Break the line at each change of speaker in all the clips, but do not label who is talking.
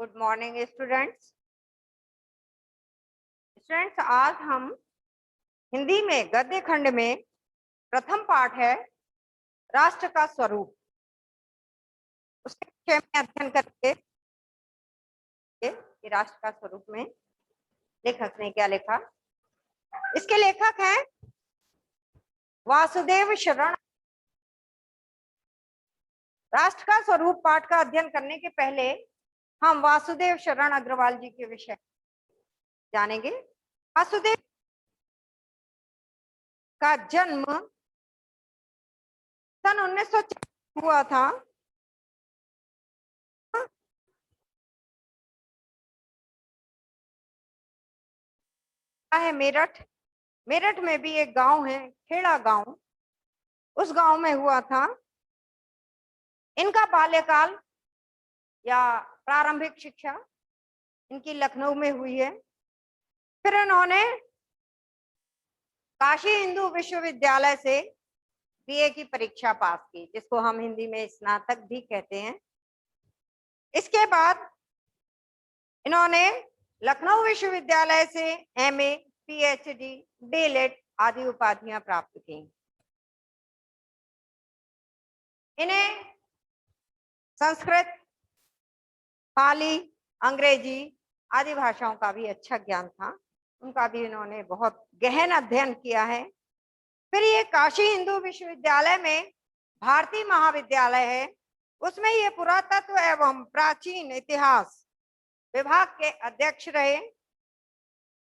Good morning students. आज हम हिंदी में गद्य खंड में प्रथम पाठ है राष्ट्र का स्वरूप, उसके विषय में अध्ययन करके कि राष्ट्र का स्वरूप में लेखक ने क्या लिखा। इसके लेखक हैं वासुदेव शरण। राष्ट्र का स्वरूप पाठ का अध्ययन करने के पहले हम वासुदेव शरण अग्रवाल जी के विषय जानेंगे। वासुदेव का जन्म सन 1940 हुआ था। है मेरठ में भी एक गांव है, खेड़ा गांव, उस गांव में हुआ था। इनका बाल्यकाल या प्रारंभिक शिक्षा इनकी लखनऊ में हुई है। फिर इन्होंने काशी हिंदू विश्वविद्यालय से बीए की परीक्षा पास की, जिसको हम हिंदी में स्नातक भी कहते हैं। इसके बाद इन्होंने लखनऊ विश्वविद्यालय से एमए, पीएचडी, डीएलएड आदि उपाधियां प्राप्त की। इन्हें संस्कृत, पाली, अंग्रेजी आदि भाषाओं का भी अच्छा ज्ञान था। उनका भी इन्होंने बहुत गहन अध्ययन किया है। फिर ये काशी हिंदू विश्वविद्यालय में भारतीय महाविद्यालय है, उसमें ये पुरातत्व एवं प्राचीन इतिहास विभाग के अध्यक्ष रहे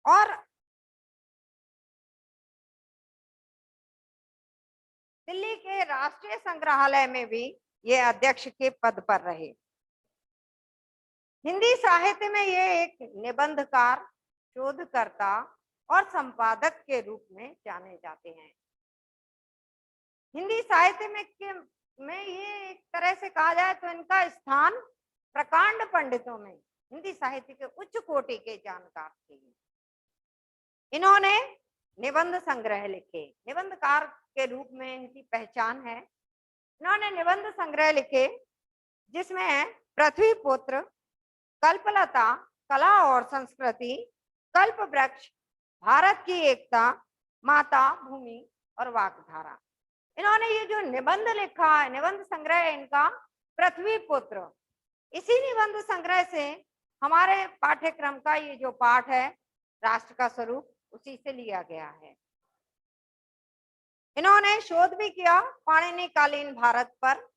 और दिल्ली के राष्ट्रीय संग्रहालय में भी ये अध्यक्ष के पद पर रहे। हिंदी साहित्य में ये एक निबंधकार, शोधकर्ता और संपादक के रूप में जाने जाते हैं। हिंदी साहित्य में ये एक तरह से कहा जाए तो इनका स्थान प्रकांड पंडितों में, हिंदी साहित्य के उच्च कोटि के जानकार थे। इन्होंने निबंध संग्रह लिखे, निबंधकार के रूप में इनकी पहचान है। इन्होंने निबंध संग्रह लिखे जिसमें है पृथ्वी पुत्र, कल्पलता, कला और संस्कृति, कल्प वृक्ष, भारत की एकता, माता भूमि और वाकधारा। इन्होंने ये जो निबंध लिखा है, निबंध संग्रह है इनका पृथ्वी पुत्र। इसी निबंध संग्रह से हमारे पाठ्यक्रम का ये जो पाठ है राष्ट्र का स्वरूप, उसी से लिया गया है। इन्होंने शोध भी किया पाणिनि कालीन भारत पर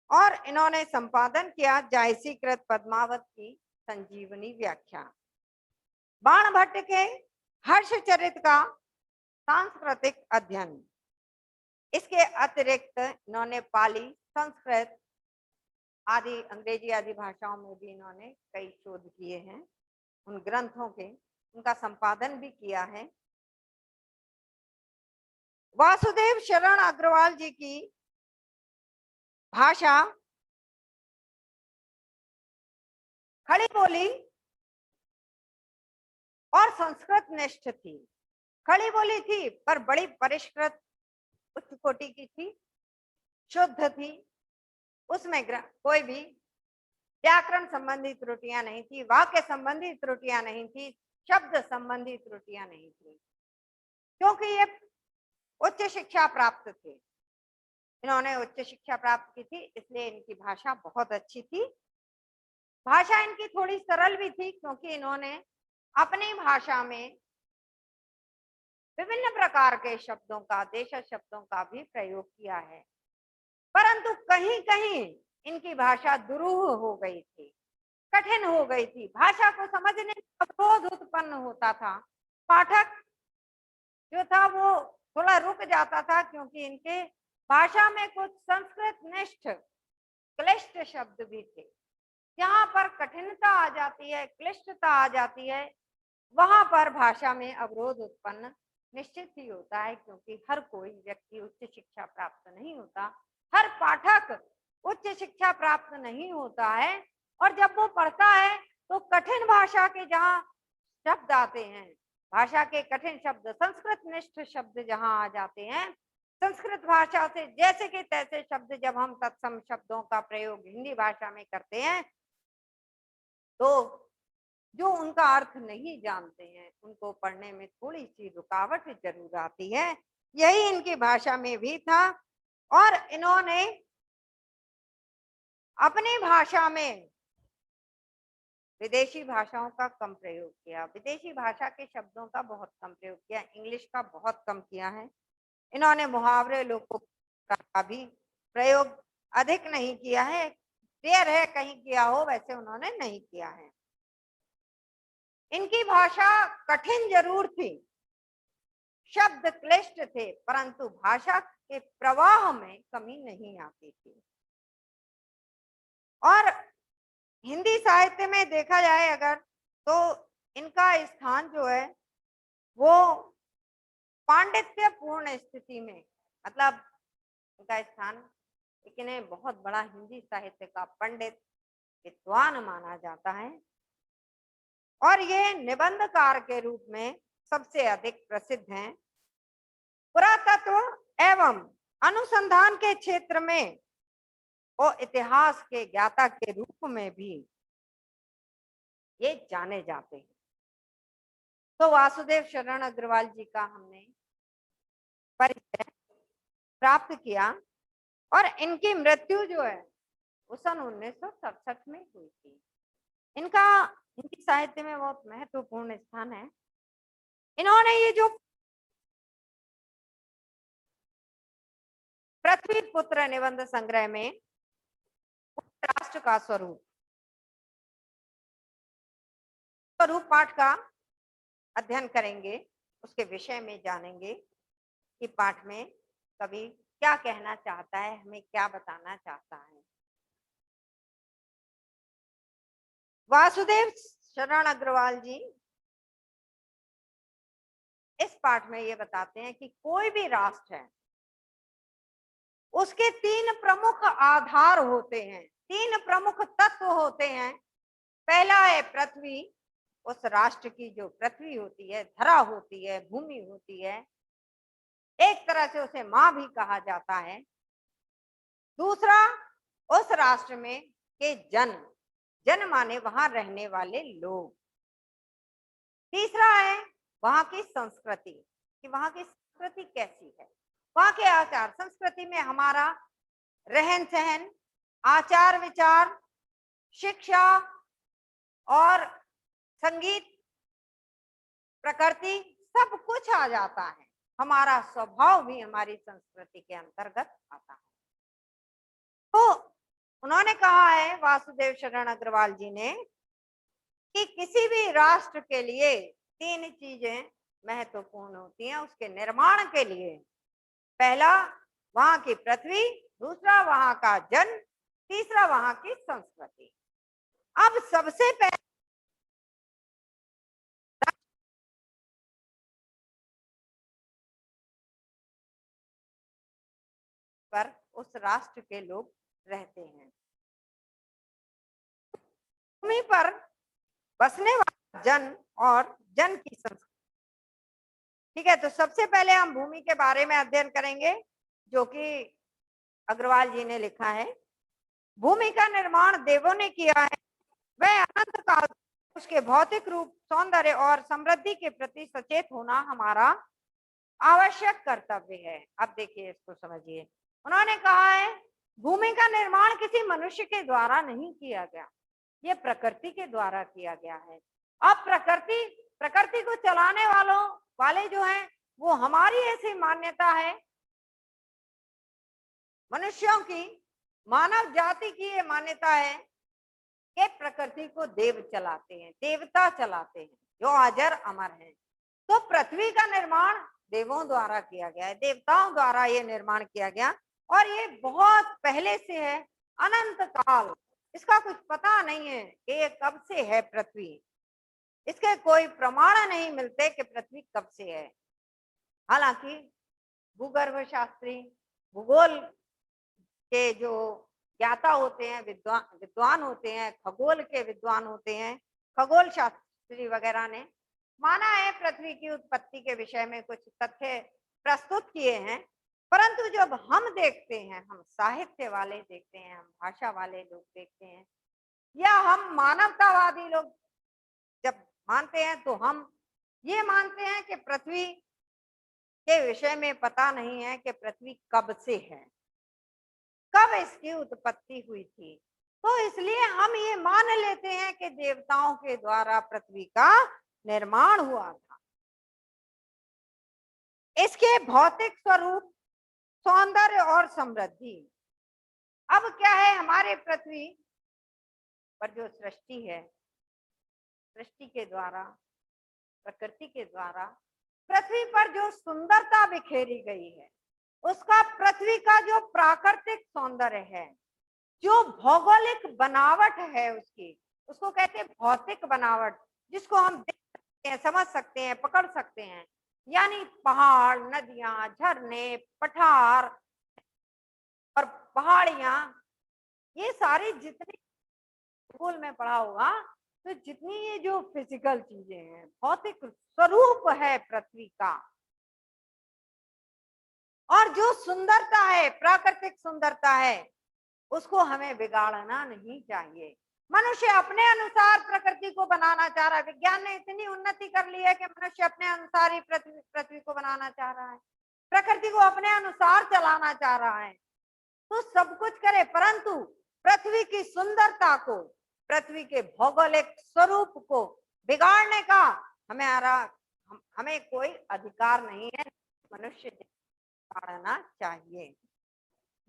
और इन्होंने संपादन किया जायसीकृत पद्मावत की संजीवनी व्याख्या, बाण भट्ट के हर्षचरित का सांस्कृतिक अध्ययन। इसके अतिरिक्त इन्होंने पाली, संस्कृत आदि, अंग्रेजी आदि भाषाओं में भी इन्होंने कई शोध किए हैं। उन ग्रंथों के उनका संपादन भी किया है। वासुदेव शरण अग्रवाल जी की भाषा खड़ी बोली और संस्कृत निष्ठ थी। खड़ी बोली थी पर बड़ी परिष्कृत उच्च कोटि की थी, शुद्ध थी। उसमें कोई भी व्याकरण संबंधी त्रुटियां नहीं थी, वाक्य संबंधी त्रुटियां नहीं थी, शब्द संबंधी त्रुटियां नहीं थी। क्योंकि ये उच्च शिक्षा प्राप्त थे, इन्होंने उच्च शिक्षा प्राप्त की थी, इसलिए इनकी भाषा बहुत अच्छी थी। भाषा इनकी थोड़ी सरल भी थी क्योंकि इन्होंने अपनी भाषा में विभिन्न प्रकार के शब्दों का, देशज शब्दों का भी प्रयोग किया है। परंतु कहीं कहीं इनकी भाषा दुरूह हो गई थी, कठिन हो गई थी। भाषा को समझने में अवरोध उत्पन्न होता था। पाठक जो था वो थोड़ा रुक जाता था क्योंकि इनके भाषा में कुछ संस्कृत निष्ठ क्लिष्ट शब्द भी थे। जहां पर कठिनता आ जाती है, क्लिष्टता आ जाती है, वहां पर भाषा में अवरोध उत्पन्न निश्चित ही होता है, क्योंकि हर कोई व्यक्ति उच्च शिक्षा प्राप्त नहीं होता, हर पाठक उच्च शिक्षा प्राप्त नहीं होता है। और जब वो पढ़ता है तो कठिन भाषा के जहाँ शब्द आते हैं, भाषा के कठिन शब्द, संस्कृत निष्ठ शब्द जहाँ आ जाते हैं, संस्कृत भाषा से जैसे कि तैसे शब्द जब हम तत्सम शब्दों का प्रयोग हिंदी भाषा में करते हैं तो जो उनका अर्थ नहीं जानते हैं उनको पढ़ने में थोड़ी सी रुकावट जरूर आती है। यही इनकी भाषा में भी था और इन्होंने अपनी भाषा में विदेशी भाषाओं का कम प्रयोग किया, विदेशी भाषा के शब्दों का बहुत कम प्रयोग किया, इंग्लिश का बहुत कम किया है। इन्होंने मुहावरे लोगों का भी प्रयोग अधिक नहीं किया है, रेयर है कहीं किया हो, वैसे उन्होंने नहीं किया है। इनकी भाषा कठिन जरूर थी, शब्द क्लिष्ट थे, परंतु भाषा के प्रवाह में कमी नहीं आती थी। और हिंदी साहित्य में देखा जाए अगर, तो इनका स्थान जो है वो पांडित्य पूर्ण स्थिति में, मतलब इनका स्थान, इन्हें बहुत बड़ा हिंदी साहित्य का पंडित विद्वान माना जाता है और ये निबंधकार के रूप में सबसे अधिक प्रसिद्ध हैं। पुरातत्व एवं अनुसंधान के क्षेत्र में और इतिहास के ज्ञाता के रूप में भी ये जाने जाते हैं। तो वासुदेव शरण अग्रवाल जी का हमने परिचय प्राप्त किया और इनकी मृत्यु जो है वो सन 1967 में हुई थी। इनका हिंदी साहित्य में बहुत महत्वपूर्ण स्थान है। इन्होंने ये जो पृथ्वी पुत्र निबंध संग्रह में राष्ट्र का स्वरूप पाठ का अध्ययन करेंगे, उसके विषय में जानेंगे कि पाठ में कवि क्या कहना चाहता है, हमें क्या बताना चाहता है। वासुदेव शरण अग्रवाल जी इस पाठ में ये बताते हैं कि कोई भी राष्ट्र है उसके तीन प्रमुख आधार होते हैं, तीन प्रमुख तत्व होते हैं। पहला है पृथ्वी, उस राष्ट्र की जो पृथ्वी होती है, धरा होती है, भूमि होती है, एक तरह से उसे मां भी कहा जाता है। दूसरा, उस राष्ट्र में के जन माने वहां रहने वाले लोग। तीसरा है वहां की संस्कृति, कि वहां की संस्कृति कैसी है, वहां के आचार संस्कृति में हमारा रहन सहन, आचार विचार, शिक्षा और संगीत, प्रकृति, सब कुछ आ जाता है। हमारा स्वभाव भी हमारी संस्कृति के अंतर्गत आता है। तो उन्होंने कहा है वासुदेव शरण अग्रवाल जी ने कि किसी भी राष्ट्र के लिए तीन चीजें महत्वपूर्ण होती हैं उसके निर्माण के लिए। पहला वहां की पृथ्वी, दूसरा वहां का जन, तीसरा वहां की संस्कृति। अब सबसे पहले पर उस राष्ट्र के लोग रहते हैं, भूमि पर बसने वाला जन और जन की संस्कृति। ठीक है, तो सबसे पहले हम भूमि के बारे में अध्ययन करेंगे जो कि अग्रवाल जी ने लिखा है। भूमि का निर्माण देवों ने किया है, वह अनंत काल उसके भौतिक रूप, सौंदर्य और समृद्धि के प्रति सचेत होना हमारा आवश्यक कर्तव्य है। अब देखिए, इसको समझिए। उन्होंने कहा है भूमि का निर्माण किसी मनुष्य के द्वारा नहीं किया गया, ये प्रकृति के द्वारा किया गया है। अब प्रकृति को चलाने वाले जो हैं वो हमारी ऐसी मान्यता है, मनुष्यों की, मानव जाति की ये मान्यता है कि प्रकृति को देव चलाते हैं, देवता चलाते हैं जो अजर अमर हैं। तो पृथ्वी का निर्माण देवों द्वारा किया गया है, देवताओं द्वारा ये निर्माण किया गया और ये बहुत पहले से है, अनंत काल। इसका कुछ पता नहीं है कि ये कब से है पृथ्वी, इसके कोई प्रमाण नहीं मिलते कि पृथ्वी कब से है। हालांकि भूगर्भ शास्त्री, भूगोल के जो ज्ञाता होते हैं, विद्वान होते हैं, खगोल के विद्वान होते हैं, खगोल शास्त्री वगैरह ने माना है पृथ्वी की उत्पत्ति के विषय में कुछ तथ्य प्रस्तुत किए हैं। परंतु जब हम देखते हैं, हम साहित्य वाले देखते हैं, हम भाषा वाले लोग देखते हैं, या हम मानवतावादी लोग जब मानते हैं तो हम ये मानते हैं कि पृथ्वी के विषय में पता नहीं है कि पृथ्वी कब से है, कब इसकी उत्पत्ति हुई थी। तो इसलिए हम ये मान लेते हैं कि देवताओं के द्वारा पृथ्वी का निर्माण हुआ था। इसके भौतिक स्वरूप, सौंदर्य और समृद्धि। अब क्या है, हमारे पृथ्वी पर जो सृष्टि है, सृष्टि के द्वारा, प्रकृति के द्वारा पृथ्वी पर जो सुंदरता बिखेरी गई है, उसका पृथ्वी का जो प्राकृतिक सौंदर्य है, जो भौगोलिक बनावट है उसकी, उसको कहते हैं भौतिक बनावट, जिसको हम देख सकते हैं, समझ सकते हैं, पकड़ सकते हैं। यानी पहाड़, नदियां, झरने, पठार और पहाड़ियां, ये सारी जितनी स्कूल में पढ़ा होगा, तो जितनी ये जो फिजिकल चीजें हैं, भौतिक स्वरूप है पृथ्वी का, और जो सुंदरता है, प्राकृतिक सुंदरता है, उसको हमें बिगाड़ना नहीं चाहिए। मनुष्य अपने अनुसार प्रकृति को बनाना चाह रहा है। विज्ञान ने इतनी उन्नति कर ली है कि मनुष्य अपने अनुसार ही पृथ्वी को बनाना चाह रहा है, प्रकृति को अपने अनुसार चलाना चाह रहा है। तो सब कुछ करे, परंतु पृथ्वी की सुंदरता को, पृथ्वी के भौगोलिक स्वरूप को बिगाड़ने का हमें कोई अधिकार नहीं है। मनुष्य बिगाड़ना चाहिए,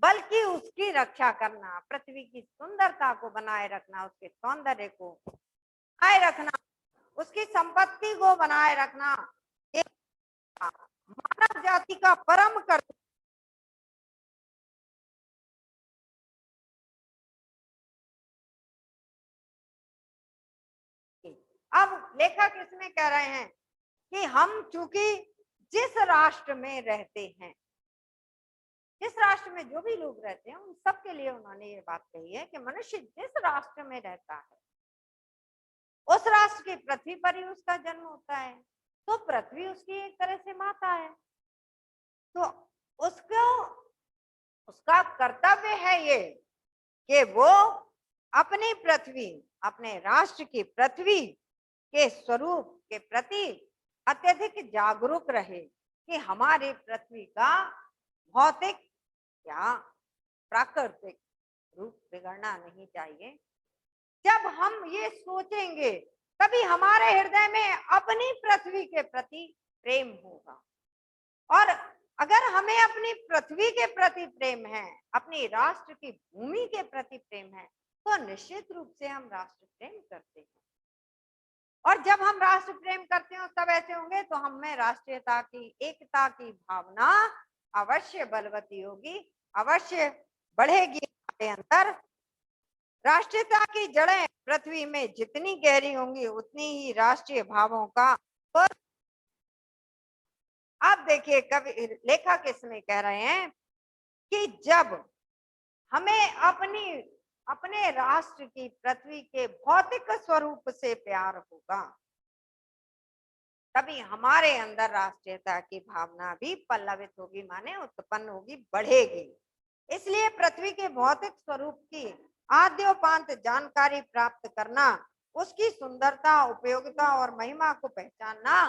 बल्कि उसकी रक्षा करना, पृथ्वी की सुंदरता को बनाए रखना, उसके सौंदर्य को बनाए रखना, उसकी संपत्ति को बनाए रखना, ये मानव जाति का परम कर्तव्य। अब लेखक इसमें कह रहे हैं कि हम चूंकि जिस राष्ट्र में रहते हैं, जिस राष्ट्र में जो भी लोग रहते हैं, उन सबके लिए उन्होंने ये बात कही है कि मनुष्य जिस राष्ट्र में रहता है, उस राष्ट्र की पृथ्वी पर ही उसका जन्म होता है। तो पृथ्वी उसकी एक तरह से माता है। तो उसको, उसका कर्तव्य है ये कि वो अपनी पृथ्वी, अपने राष्ट्र की पृथ्वी के स्वरूप के प्रति अत्यधिक जागरूक रहे कि हमारी पृथ्वी का भौतिक या प्राकृतिक रूप बिगड़ना नहीं चाहिए। जब हम ये सोचेंगे, तभी हमारे हृदय में अपनी पृथ्वी के प्रति प्रेम होगा। और अगर हमें अपनी पृथ्वी के प्रति प्रेम है, अपनी राष्ट्र की भूमि के प्रति प्रेम है, तो निश्चित रूप से हम राष्ट्र प्रेम करते हैं। और जब हम राष्ट्र प्रेम करते हैं तब ऐसे होंगे, तो हम में राष्ट्रीयता की, एकता की भावना अवश्य बलवती होगी, अवश्य बढ़ेगी हमारे अंदर। राष्ट्रीयता की जड़ें पृथ्वी में जितनी गहरी होंगी, उतनी ही राष्ट्रीय भावों का। अब देखिए, कवि लेखक इसमें कह रहे हैं कि जब हमें अपने राष्ट्र की पृथ्वी के भौतिक स्वरूप से प्यार होगा, तभी हमारे अंदर राष्ट्रीयता की भावना भी पल्लवित होगी, माने उत्पन्न होगी, बढ़ेगी। इसलिए पृथ्वी के भौतिक स्वरूप की आद्योपांत जानकारी प्राप्त करना, उसकी सुंदरता, उपयोगिता और महिमा को पहचानना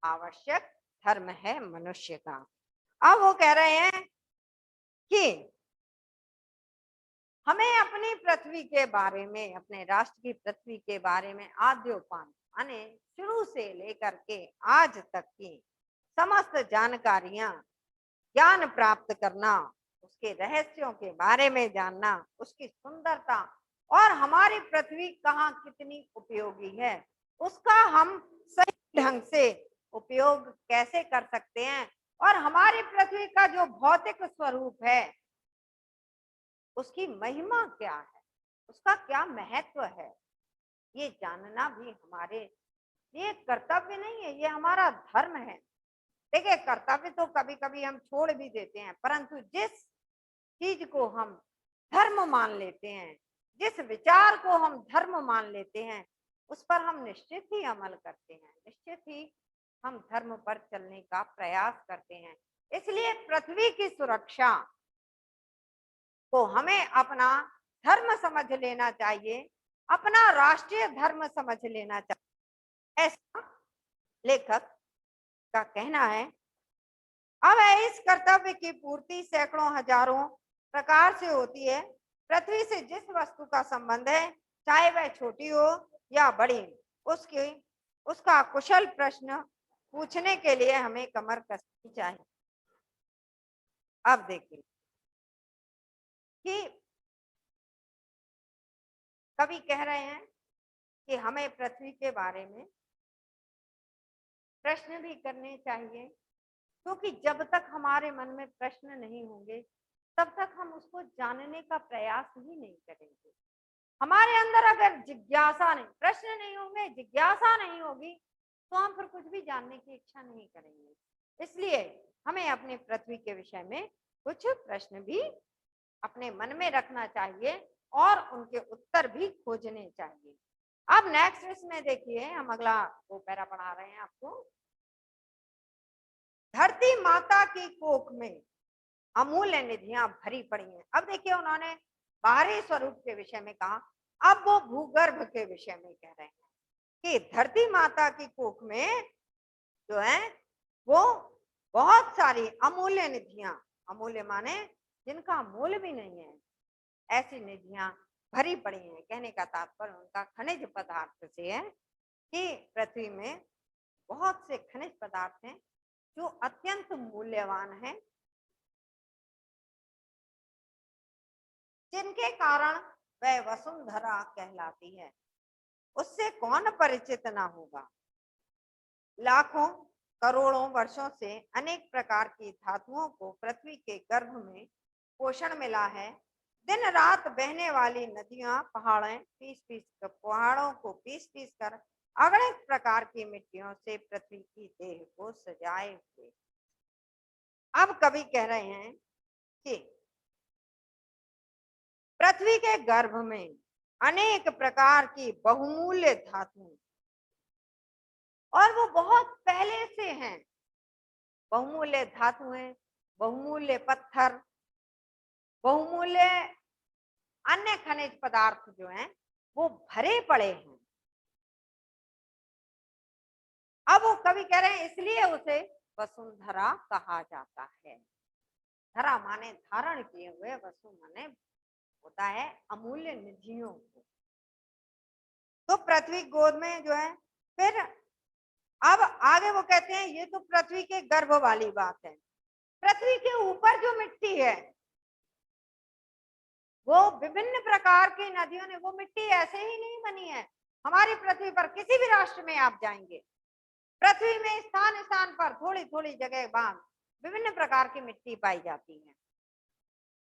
आवश्यक धर्म है मनुष्य का। अब वो कह रहे हैं कि हमें अपनी पृथ्वी के बारे में, अपने राष्ट्र की पृथ्वी के बारे में आद्योपांत माने शुरू से लेकर के आज तक की समस्त जानकारियां, ज्ञान प्राप्त करना, उसके रहस्यों के बारे में जानना, उसकी सुंदरता और हमारी पृथ्वी कहाँ कितनी उपयोगी है, उसका हम सही ढंग से उपयोग कैसे कर सकते हैं, और हमारी पृथ्वी का जो भौतिक स्वरूप है उसकी महिमा क्या है, उसका क्या महत्व है, ये जानना भी हमारे लिए कर्तव्य नहीं है, ये हमारा धर्म है। देखिए, कर्तव्य तो कभी कभी हम छोड़ भी देते हैं, परंतु जिस चीज को हम धर्म मान लेते हैं, जिस विचार को हम धर्म मान लेते हैं, उस पर हम निश्चित ही अमल करते हैं, निश्चित ही हम धर्म पर चलने का प्रयास करते हैं। इसलिए पृथ्वी की सुरक्षा को हमें अपना धर्म समझ लेना चाहिए, अपना राष्ट्रीय धर्म समझ लेना चाहिए, ऐसा लेखक का कहना है। अब इस कर्तव्य की पूर्ति सैकड़ों हजारों प्रकार से होती है। पृथ्वी से जिस वस्तु का संबंध है, चाहे वह छोटी हो या बड़ी, उसकी उसका कुशल प्रश्न पूछने के लिए हमें कमर कसनी चाहिए। अब देखिए कि कवि कह रहे हैं कि हमें पृथ्वी के बारे में प्रश्न भी करने चाहिए, क्योंकि जब तक हमारे मन में प्रश्न नहीं होंगे तब तक हम उसको जानने का प्रयास ही नहीं करेंगे। हमारे अंदर अगर जिज्ञासा नहीं, प्रश्न नहीं होंगे, जिज्ञासा नहीं होगी, तो हम फिर कुछ भी जानने की इच्छा नहीं करेंगे। इसलिए हमें अपने पृथ्वी के विषय में कुछ प्रश्न भी अपने मन में रखना चाहिए और उनके उत्तर भी खोजने चाहिए। अब नेक्स्ट इसमें देखिए, हम अगला वो पैरा पढ़ा रहे हैं आपको। धरती माता की कोख में अमूल्य निधियां भरी पड़ी हैं। अब देखिए उन्होंने बाहरी स्वरूप के विषय में कहा, अब वो भूगर्भ के विषय में कह रहे हैं कि धरती माता की कोख में जो है वो बहुत सारी अमूल्य निधियां, अमूल्य माने जिनका मूल भी नहीं है, ऐसी निधियां भरी पड़ी हैं। कहने का तात्पर्य उनका खनिज पदार्थ से है कि पृथ्वी में बहुत से खनिज पदार्थ हैं जो अत्यंत मूल्यवान हैं, जिनके कारण वह वसुंधरा कहलाती है। उससे कौन परिचित ना होगा। लाखों करोड़ों वर्षों से अनेक प्रकार की धातुओं को पृथ्वी के गर्भ में पोषण मिला है। दिन रात बहने वाली नदियां पहाड़ों को पीस पीस कर अगणित प्रकार की मिट्टियों से पृथ्वी की देह को सजाए हुए। अब कवि कह रहे हैं कि पृथ्वी के गर्भ में अनेक प्रकार की बहुमूल्य धातुएं, और वो बहुत पहले से हैं। बहुमूल्य धातुएं, बहुमूल्य पत्थर, बहुमूल्य अन्य खनिज पदार्थ जो हैं वो भरे पड़े हैं। अब वो कवि कह रहे हैं इसलिए उसे वसुंधरा कहा जाता है। धरा माने धारण किए हुए, वसु माने होता है अमूल्य निधियों को। तो पृथ्वी गोद में जो है, फिर अब आगे वो कहते हैं ये तो पृथ्वी के गर्भ वाली बात है। पृथ्वी के ऊपर जो मिट्टी है वो विभिन्न प्रकार की नदियों ने, वो मिट्टी ऐसे ही नहीं बनी है। हमारी पृथ्वी पर किसी भी राष्ट्र में आप जाएंगे, पृथ्वी में स्थान स्थान पर थोड़ी थोड़ी जगह बांध विभिन्न प्रकार की मिट्टी पाई जाती है।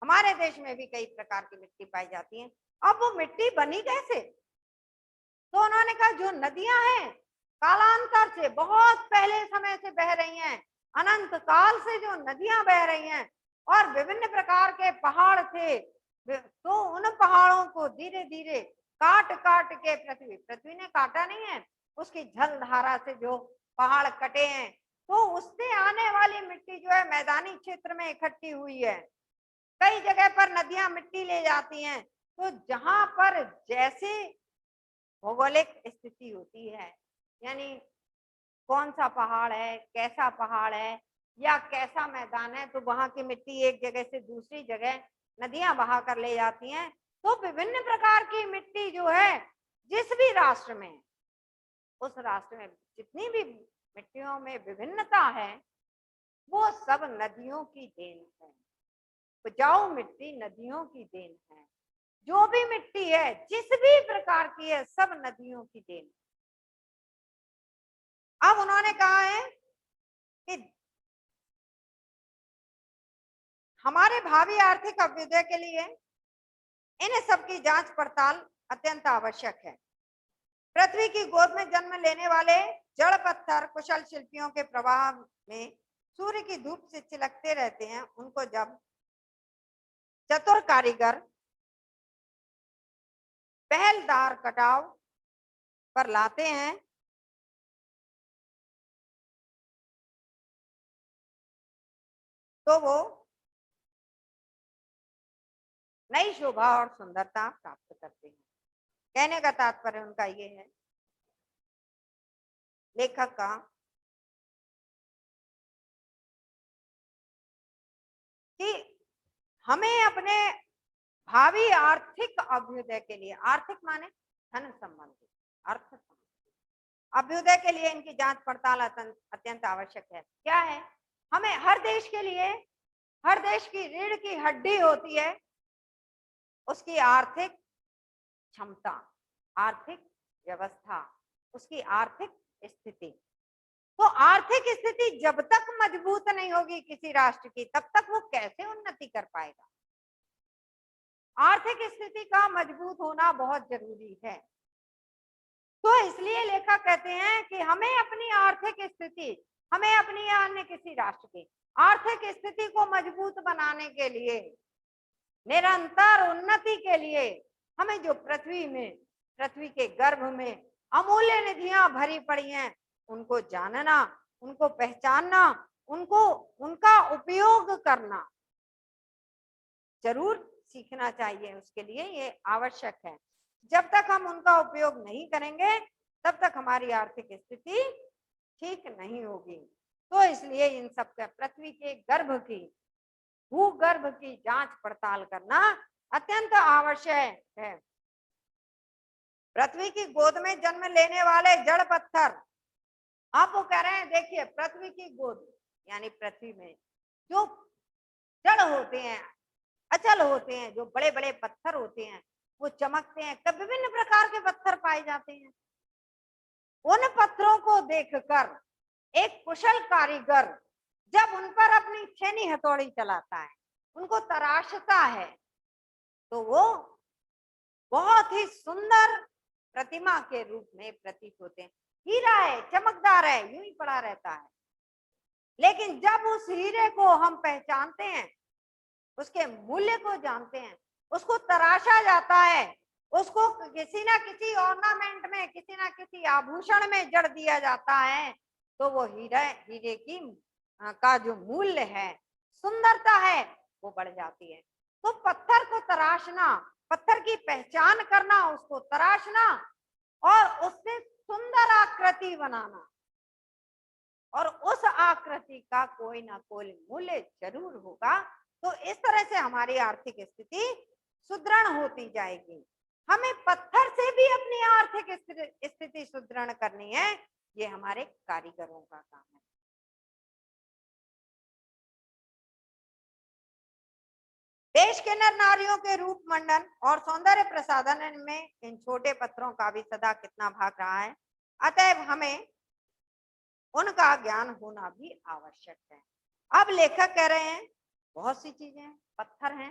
हमारे देश में भी कई प्रकार की मिट्टी पाई जाती है। अब वो मिट्टी बनी कैसे? तो उन्होंने कहा जो नदियां हैं कालांतर से, बहुत पहले समय से बह रही हैं, अनंत काल से जो नदियां बह रही हैं, और विभिन्न प्रकार के पहाड़ थे, तो उन पहाड़ों को धीरे धीरे काट काट के पृथ्वी ने काटा नहीं है, उसकी जलधारा से जो पहाड़ कटे हैं, तो उससे आने वाली मिट्टी जो है मैदानी क्षेत्र में इकट्ठी हुई है। कई जगह पर नदियां मिट्टी ले जाती हैं, तो जहां पर जैसे भौगोलिक स्थिति होती है, यानी कौन सा पहाड़ है, कैसा पहाड़ है या कैसा मैदान है, तो वहां की मिट्टी एक जगह से दूसरी जगह नदियां बहा कर ले जाती हैं। तो विभिन्न प्रकार की मिट्टी जो है जिस भी राष्ट्र में, उस राष्ट्र में जितनी भी मिट्टियों में विभिन्नता है वो सब नदियों की देन है। उपजाऊ मिट्टी नदियों की देन है। जो भी मिट्टी है जिस भी प्रकार की है सब नदियों की देन। अब उन्होंने कहा है कि हमारे भावी आर्थिक अभ्युदय के लिए इन सब की जांच पड़ताल अत्यंत आवश्यक है। पृथ्वी की गोद में जन्म लेने वाले जड़ पत्थर कुशल शिल्पियों के प्रवाह में सूर्य की धूप से चिलकते रहते हैं। उनको जब चतुर कारीगर पहलदार कटाव पर लाते हैं तो वो नई शोभा और सुंदरता प्राप्त करते हैं। कहने का तात्पर्य उनका ये है, लेखक का, कि हमें अपने भावी आर्थिक अभ्युदय के लिए, आर्थिक माने धन संबंधी, अर्थ संबंधी अभ्युदय के लिए इनकी जांच पड़ताल अत्यंत आवश्यक है। क्या है? हमें हर देश के लिए, हर देश की रीढ़ की हड्डी होती है उसकी आर्थिक क्षमता, आर्थिक व्यवस्था, उसकी आर्थिक स्थिति। तो आर्थिक स्थिति जब तक मजबूत नहीं होगी किसी राष्ट्र की, तब तक वो कैसे उन्नति कर पाएगा। आर्थिक स्थिति का मजबूत होना बहुत जरूरी है। तो इसलिए लेखक कहते हैं कि हमें अपनी आर्थिक स्थिति, हमें अपनी या अन्य किसी राष्ट्र की आर्थिक स्थिति को मजबूत बनाने के लिए, निरंतर उन्नति के लिए, हमें जो पृथ्वी में, पृथ्वी के गर्भ में अमूल्य निधियां भरी पड़ी हैं, उनको जानना, उनको पहचानना, उनको, उनका उपयोग करना जरूर सीखना चाहिए। उसके लिए ये आवश्यक है। जब तक हम उनका उपयोग नहीं करेंगे तब तक हमारी आर्थिक स्थिति ठीक नहीं होगी। तो इसलिए इन सब का पृथ्वी के गर्भ की, भूगर्भ की जांच पड़ताल करना अत्यंत आवश्यक है। पृथ्वी की गोद में जन्म लेने वाले जड़ पत्थर, आप वो कह रहे हैं, देखिए पृथ्वी की गोद यानी पृथ्वी में जो जड़ होते हैं, अचल होते हैं, जो बड़े बड़े पत्थर होते हैं, वो चमकते हैं, कभी विभिन्न प्रकार के पत्थर पाए जाते हैं। उन पत्थरों को देखकर एक कुशल कारीगर जब उन पर अपनी छेनी हथौड़ी चलाता है, उनको तराशता है, तो वो बहुत ही सुंदर प्रतिमा के रूप में प्रतीत होते हैं। हीरा है, चमकदार है, यूं ही पड़ा रहता है। लेकिन जब उस हीरे को हम पहचानते हैं, उसके मूल्य को जानते हैं, उसको तराशा जाता है, उसको किसी ना किसी ऑर्नामेंट में, किसी ना किसी आभूषण में जड़ दिया जाता है, तो वो हीरे की का जो मूल्य है, सुंदरता है, वो बढ़ जाती है। तो पत्थर को तराशना, पत्थर की पहचान करना, उसको तराशना और उससे सुंदर आकृति बनाना, और उस आकृति का कोई ना कोई मूल्य जरूर होगा। तो इस तरह से हमारी आर्थिक स्थिति सुदृढ़ होती जाएगी। हमें पत्थर से भी अपनी आर्थिक स्थिति सुदृढ़ करनी है, ये हमारे कारीगरों का काम है। देश के नर नारियों के रूप मंडन और सौंदर्य प्रसाधन में इन छोटे पत्थरों का भी सदा कितना भाग रहा है। अतएव हमें उनका ज्ञान होना भी आवश्यक है। अब लेखक कह रहे हैं बहुत सी चीजें, पत्थर हैं,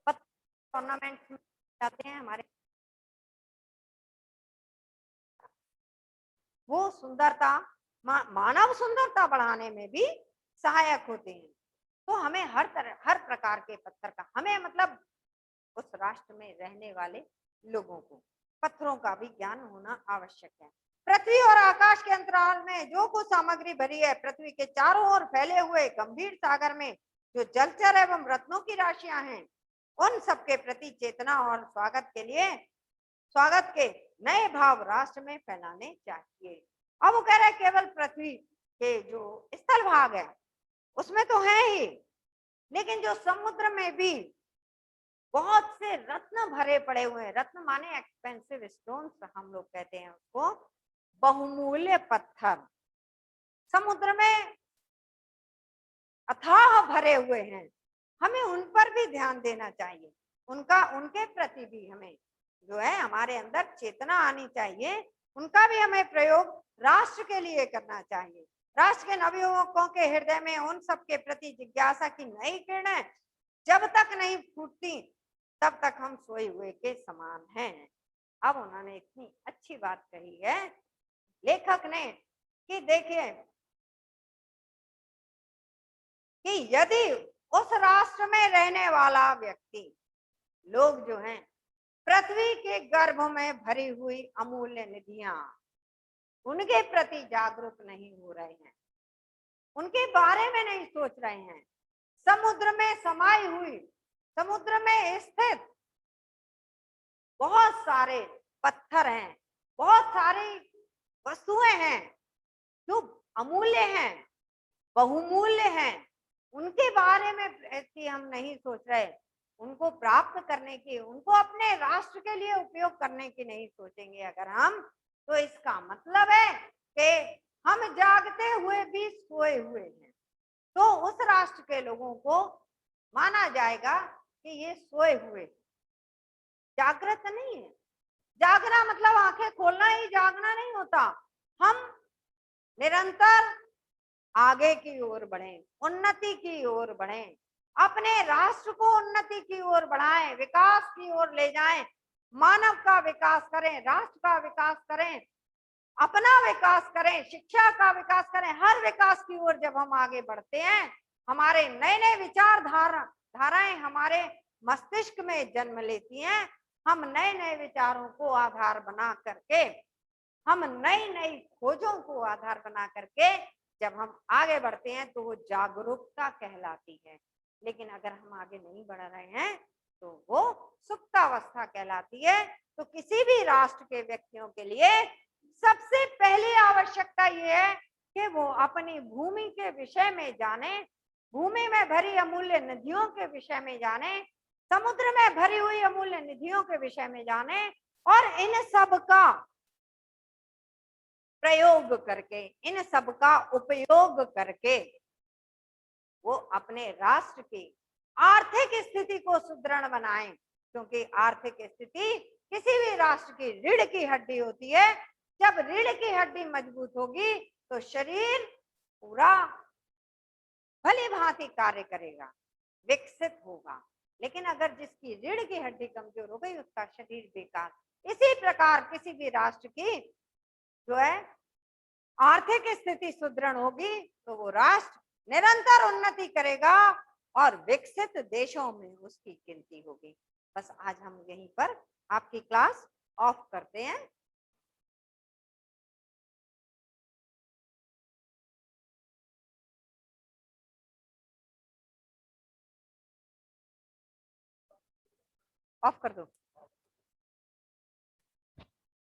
पत्थर ऑर्नामेंट्स में जाते हैं हमारे, वो सुंदरता, मानव सुंदरता बढ़ाने में भी सहायक होते हैं। तो हमें हर प्रकार के पत्थर का, हमें मतलब उस राष्ट्र में रहने वाले लोगों को पत्थरों का भी ज्ञान होना आवश्यक है। पृथ्वी और आकाश के अंतराल में जो कुछ सामग्री भरी है, पृथ्वी के चारों ओर फैले हुए गंभीर सागर में जो जलचर एवं रत्नों की राशियां हैं, उन सबके प्रति चेतना और स्वागत के लिए, स्वागत के नए भाव राष्ट्र में फैलाने चाहिए। अब वो कह रहे हैं केवल पृथ्वी के जो स्थल भाग है उसमें तो है ही, लेकिन जो समुद्र में भी बहुत से रत्न भरे पड़े हुए हैं, रत्न माने एक्सपेंसिव स्टोन्स हम लोग कहते हैं उसको, बहुमूल्य पत्थर समुद्र में अथाह भरे हुए हैं, हमें उन पर भी ध्यान देना चाहिए। उनके प्रति भी हमें जो है हमारे अंदर चेतना आनी चाहिए, उनका भी हमें प्रयोग राष्ट्र के लिए करना चाहिए। राष्ट्र के नवयुवकों के हृदय में उन सब के प्रति जिज्ञासा की नई किरणें जब तक नहीं फूटती तब तक हम सोए हुए के समान हैं। अब उन्होंने इतनी अच्छी बात कही है लेखक ने कि देखिए कि यदि उस राष्ट्र में रहने वाला व्यक्ति, लोग जो हैं, पृथ्वी के गर्भ में भरी हुई अमूल्य निधियां, उनके प्रति जागरूक नहीं हो रहे हैं, उनके बारे में नहीं सोच रहे हैं, समुद्र में समाई हुई, समुद्र में स्थित बहुत सारे पत्थर पत्थर हैं, बहुत सारी वस्तुएं हैं जो अमूल्य हैं, बहुमूल्य हैं, उनके बारे में ऐसी हम नहीं सोच रहे। उनको प्राप्त करने की, उनको अपने राष्ट्र के लिए उपयोग करने की नहीं सोचेंगे अगर हम, तो इसका मतलब है कि हम जागते हुए भी सोए हुए हैं। तो उस राष्ट्र के लोगों को माना जाएगा कि ये सोए हुए, जागृत नहीं है। जागना मतलब आंखें खोलना ही जागना नहीं होता। हम निरंतर आगे की ओर बढ़ें, उन्नति की ओर बढ़ें, अपने राष्ट्र को उन्नति की ओर बढ़ाएं, विकास की ओर ले जाएं, मानव का विकास करें, राष्ट्र का विकास करें, अपना विकास करें, शिक्षा का विकास करें। हर विकास की ओर जब हम आगे बढ़ते हैं, हमारे नए नए विचार धाराएं हमारे मस्तिष्क में जन्म लेती हैं। हम नए नए विचारों को आधार बना करके, हम नई नई खोजों को आधार बना करके जब हम आगे बढ़ते हैं तो वो जागरूकता कहलाती है। लेकिन अगर हम आगे नहीं बढ़ रहे हैं तो वो सुप्तावस्था कहलाती है। तो किसी भी राष्ट्र के व्यक्तियों के लिए सबसे पहली आवश्यकता ये है कि वो अपनी भूमि के विषय में जाने, भूमि में भरी अमूल्य नदियों के विषय में जाने, समुद्र में भरी हुई अमूल्य निधियों के विषय में जाने, और इन सब का प्रयोग करके, इन सब का उपयोग करके वो अपने राष्ट्र की आर्थिक स्थिति को सुदृढ़ बनाएं। क्योंकि आर्थिक स्थिति किसी भी राष्ट्र की रीढ़ की हड्डी होती है। जब रीढ़ की हड्डी मजबूत होगी तो शरीर पूरा भली भांति कार्य करेगा, विकसित होगा। लेकिन अगर जिसकी रीढ़ की हड्डी कमजोर हो गई, उसका शरीर बेकार। इसी प्रकार किसी भी राष्ट्र की जो है आर्थिक स्थिति सुदृढ़ होगी तो वो राष्ट्र निरंतर उन्नति करेगा और विकसित देशों में उसकी गिनती होगी। बस आज हम यहीं पर आपकी क्लास ऑफ करते हैं। ऑफ कर दो।